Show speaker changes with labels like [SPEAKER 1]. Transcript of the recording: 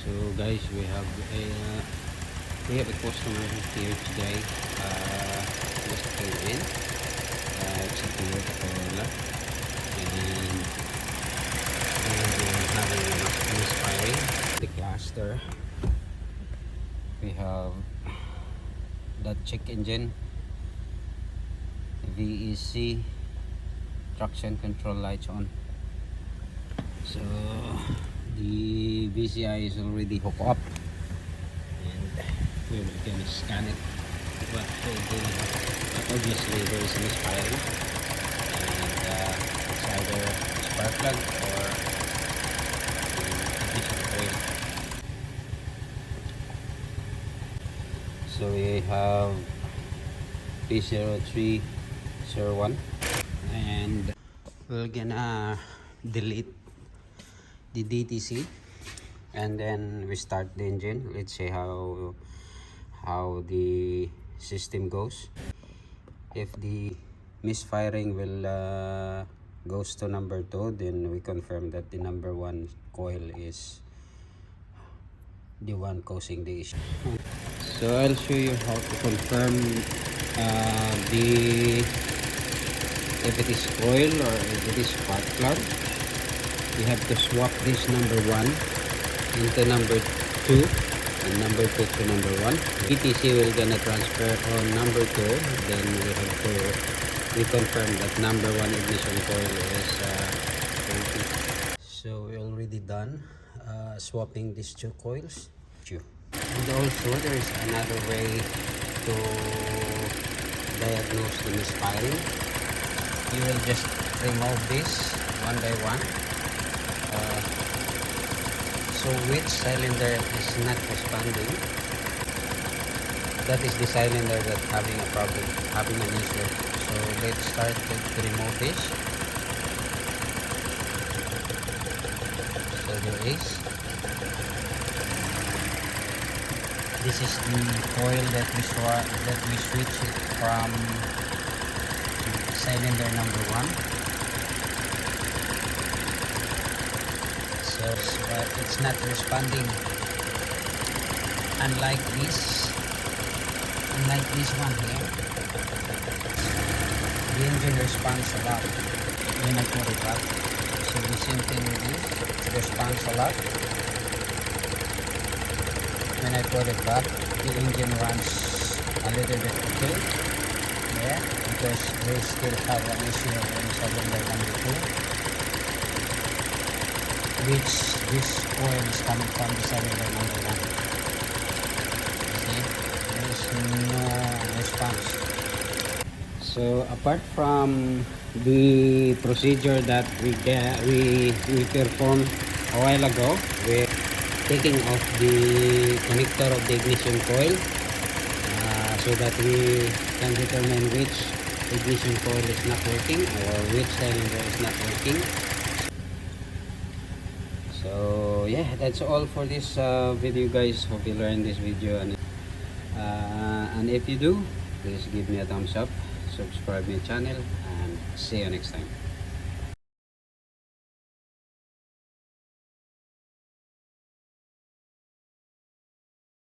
[SPEAKER 1] So guys, we have a customer here today. Just came in, checking with the Corolla, and we're having a misfiring. The cluster. We have that check engine, VEC, traction control lights on. So the VCI is already hooked up, and we're gonna scan it. But obviously there is a misfiring, and it's either spark plug or the ignition coil. So we have P0301, and we're gonna delete the DTC and then we start the engine. Let's see how the system goes. If the misfiring will goes to number 2, then we confirm that the number 1 coil is the one causing the issue. So I'll show you how to confirm if it is coil or if it is spark plug. We have to swap this number 1 into number 2 and number 2 to number 1. ETC will gonna transfer on number 2, then we have to reconfirm that number 1 ignition coil is empty. So we already done swapping these 2 coils. And also there is another way to diagnose the misfiring. You will just remove this one by one. So which cylinder is not responding, that is the cylinder that's having a problem, having an issue. So let's start to remove this. So there is. This is the coil that we switch from cylinder number 1. But it's not responding, unlike this one here. The engine responds a lot when I put it up. So the same thing with this, it responds a lot. When I put it back, the engine runs a little bit okay. Yeah, because we still have an issue in cylinder number 2. Which this coil is coming from the cylinder number 1. See, there is no response. So apart from the procedure that we performed a while ago, we're taking off the connector of the ignition coil so that we can determine which ignition coil is not working or which cylinder is not working. So yeah, that's all for this video, guys. Hope you learned this video, and if you do, please give me a thumbs up, subscribe my channel, and see you next time.